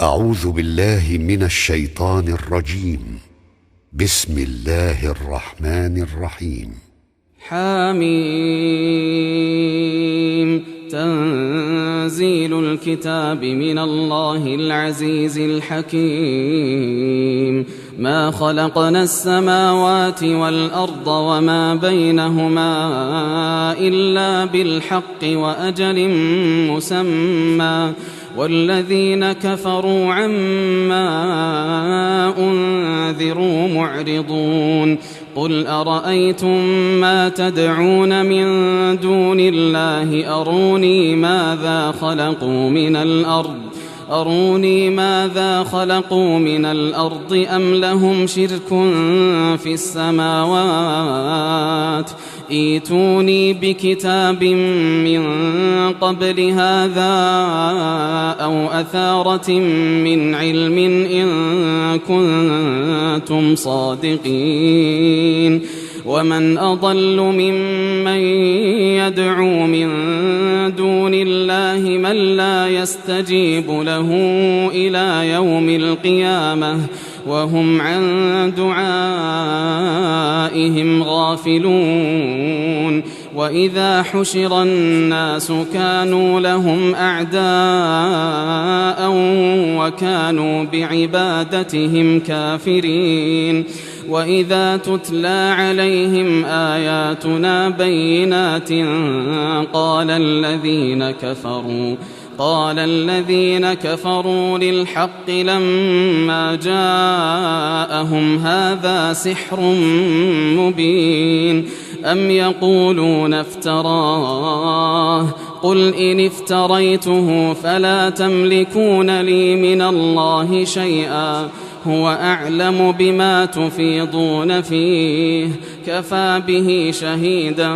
أعوذ بالله من الشيطان الرجيم. بسم الله الرحمن الرحيم. حميم. تنزيل الكتاب من الله العزيز الحكيم. ما خلقنا السماوات والأرض وما بينهما إلا بالحق وأجل مسمى، والذين كفروا عما أنذروا معرضون. قل أرأيتم ما تدعون من دون الله أروني ماذا خلقوا من الأرض أم لهم شرك في السماوات. ائتوني بكتاب من قبل هذا أو أثارة من علم إن كنتم صادقين. ومن أضل ممن يدعو من دون الله من لا يستجيب له إلى يوم القيامة وهم عن دعائهم غافلون. وإذا حشر الناس كانوا لهم أعداء وكانوا بعبادتهم كافرين. وإذا تتلى عليهم آياتنا بينات قال الذين كفروا للحق لما جاءهم هذا سحر مبين. أم يقولون افتراه قل إن افتريته فلا تملكون لي من الله شيئا هو أعلم بما تفيضون فيه كفى به شهيدا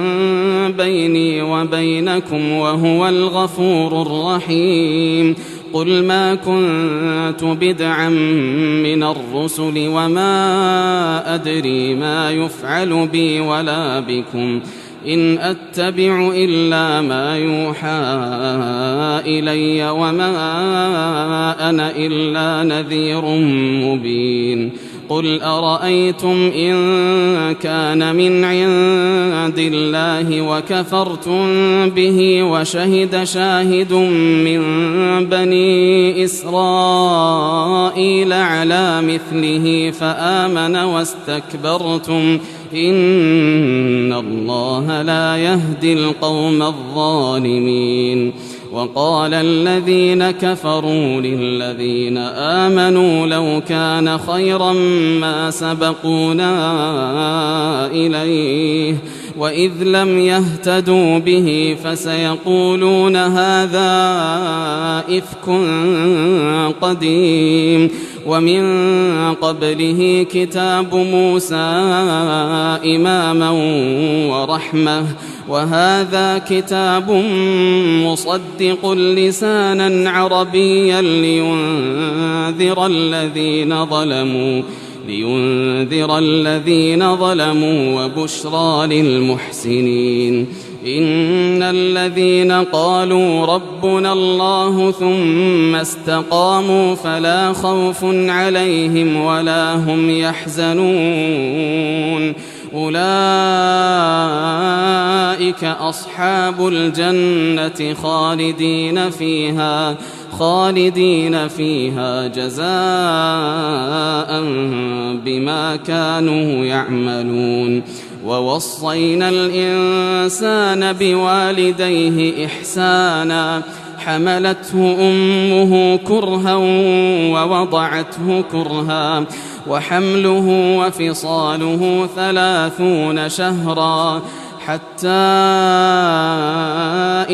بيني وبينكم وهو الغفور الرحيم. قل ما كنت بدعا من الرسل وما أدري ما يفعل بي ولا بكم إن أتبع إلا ما يوحى إلي وما أنا إلا نذير مبين. قل أرأيتم إن كان من عند الله وكفرتم به وشهد شاهد من بني إسرائيل على مثله فآمن واستكبرتم إن الله لا يهدي القوم الظالمين. وقال الذين كفروا للذين آمنوا لو كان خيرا ما سبقونا إليه وإذ لم يهتدوا به فسيقولون هذا إفك قديم. ومن قبله كتاب موسى إماما ورحمة وهذا كتاب مصدق لسانا عربيا لينذر الذين ظلموا وبشرى للمحسنين. إن الذين قالوا ربنا الله ثم استقاموا فلا خوف عليهم ولا هم يحزنون أولئك أصحاب الجنة خالدين فيها جزاء بما كانوا يعملون. ووصينا الإنسان بوالديه إحسانا حملته أمه كرها ووضعته كرها وحمله وفصاله 30 شهرا حتى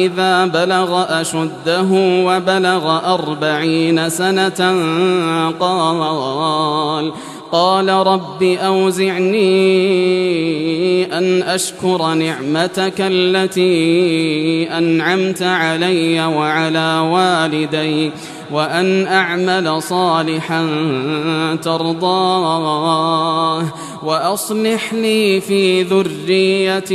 إذا بلغ أشده وبلغ 40 سنة قال رب أوزعني أن أشكر نعمتك التي أنعمت علي وعلى والدي وأن أعمل صالحا ترضاه وأصلح لي في ذريتي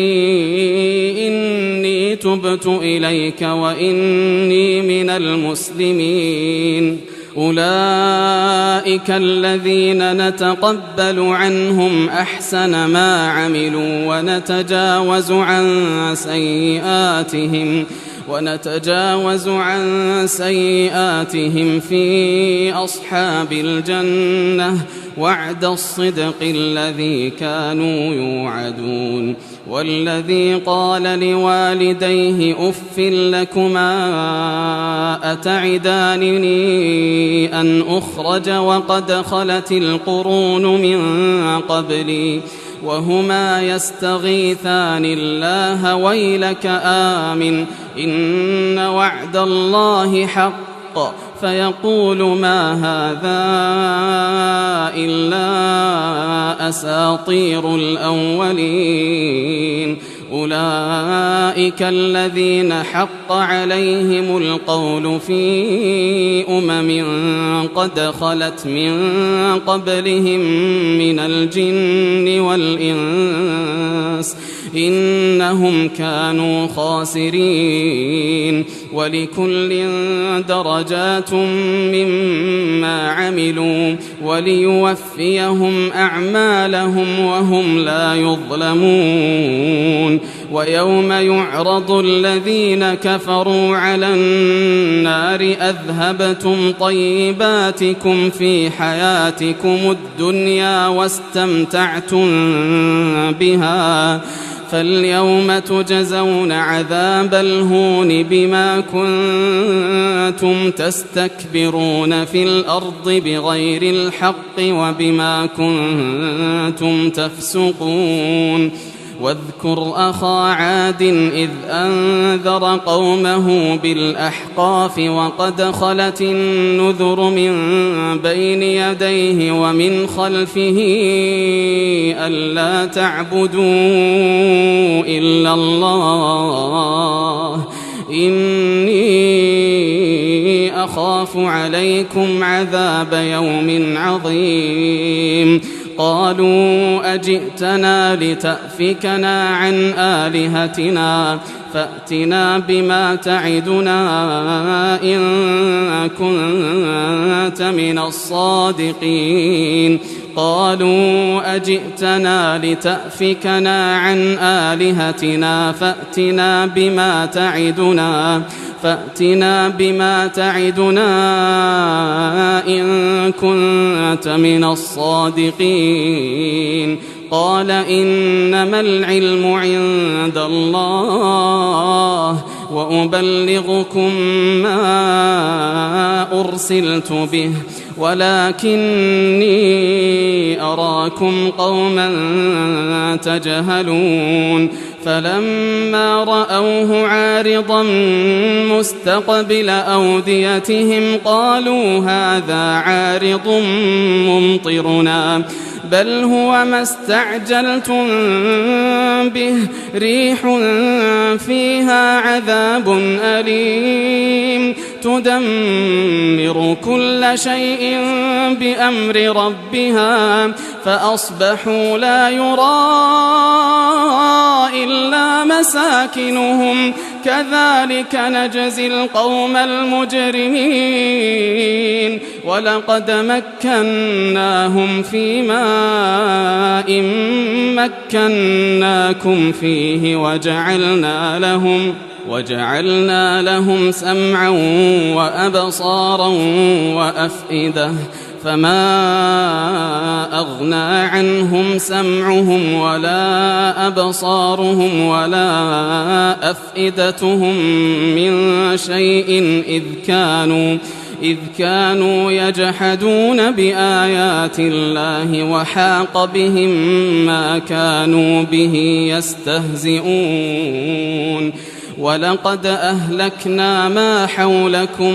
إني تبت إليك وإني من المسلمين أولئك الذين نتقبل عنهم أحسن ما عملوا ونتجاوز عن سيئاتهم في أصحاب الجنة وعد الصدق الذي كانوا يوعدون. والذي قال لوالديه أف لكما أتعدانني أن أخرج وقد خلت القرون من قبلي وهما يستغيثان الله ويلك آمن إن وعد الله حق فيقول ما هذا إلا أساطير الأولين. أولئك الذين حق عليهم القول في قد خلت من قبلهم من الجن والإنس إنهم كانوا خاسرين. ولكل درجات مما عملوا وليوفيهم أعمالهم وهم لا يظلمون. ويوم يعرض الذين كفروا على النار أذهبتم طيباتكم في حياتكم الدنيا واستمتعتم بها فاليوم تجزون عذاب الهون بما كنتم تستكبرون في الأرض بغير الحق وبما كنتم تفسقون. واذكر أخا عاد إذ أنذر قومه بالأحقاف وقد خلت النذر من بين يديه ومن خلفه ألا تعبدوا إلا الله إني أخاف عليكم عذاب يوم عظيم. قالوا أجئتنا لتأفكنا عن آلهتنا فأتنا بما تعدنا إن كنت من الصادقين. قالوا أجئتنا لتأفكنا عن آلهتنا فأتنا بما تعدنا إن كنت من الصادقين. قال إنما العلم عند الله وأبلغكم ما أرسلت به ولكني أراكم قوما تجهلون. فلما رأوه عارضا مستقبل أوديتهم قالوا هذا عارض ممطرنا بل هو ما استعجلتم به ريح فيها عذاب أليم تدمر كل شيء بأمر ربها فأصبحوا لا يرى إلا مساكنهم كذلك نجزي القوم المجرمين. ولقد مكناهم في ماء مكناكم فيه وجعلنا لهم سمعا وأبصارا وأفئدة فما أغنى عنهم سمعهم ولا أبصارهم ولا أفئدتهم من شيء إذ كانوا يجحدون بآيات الله وحاق بهم ما كانوا به يستهزئون. ولقد أهلكنا ما حولكم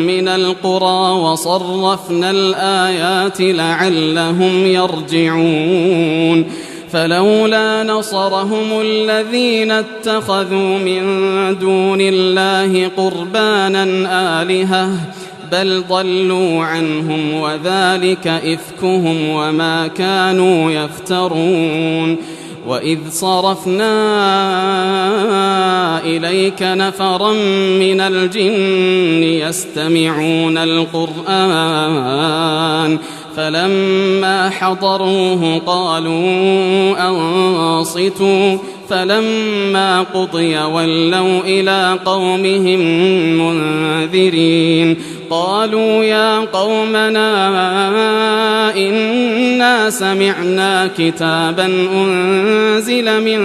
من القرى وصرفنا الآيات لعلهم يرجعون. فلولا نصرهم الذين اتخذوا من دون الله قربانا آلهة بل ضلوا عنهم وذلك إفكهم وما كانوا يفترون. وإذ صرفنا إليك نفرا من الجن يستمعون القرآن فلما حضروه قالوا أنصتوا فلما قضي ولوا إلى قومهم منذرين قالوا يا قومنا إنا سمعنا كتابا أنزل من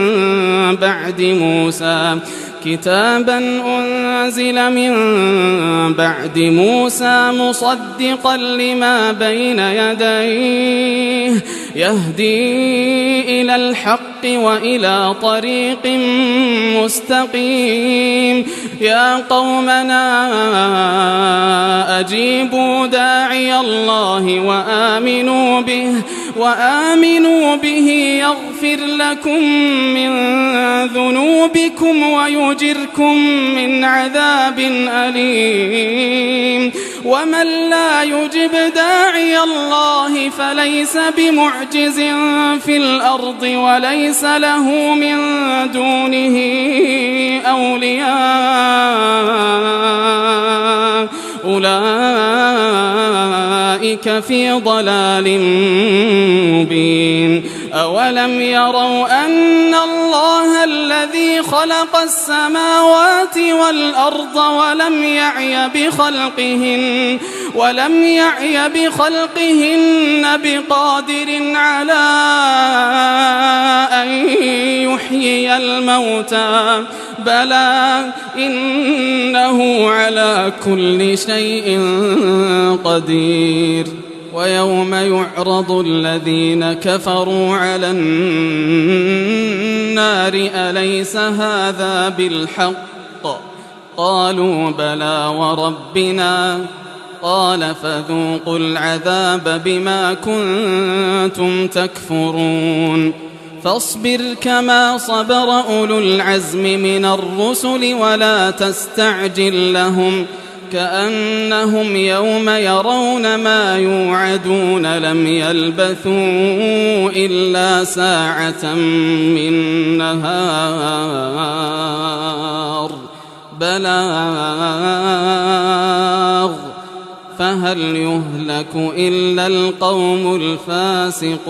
بعد موسى مصدقا لما بين يديه يهدي إلى الحق وإلى طريق مستقيم يا قومنا أجيبوا داعي الله وآمنوا به يغفر لكم من ذنوبكم ويجركم من عذاب أليم ومن لا يجب داعي الله فليس بمعجز في الأرض وليس له من دونه أولياء أولئك في ضلال مبين أولم يروا أن الله الذي خلق السماوات والأرض ولم يعي بخلقهن بقادر على أن يحيي الموتى بلى إنه على كل شيء قدير ويوم يعرض الذين كفروا على النار أليس هذا بالحق قالوا بلى وربنا قال فذوقوا العذاب بما كنتم تكفرون فاصبر كما صبر أولو العزم من الرسل ولا تستعجل لهم كأنهم يوم يرون ما يوعدون لم يلبثوا إلا ساعة من نهار بلاغ فهل يهلك إلا القوم الفاسقون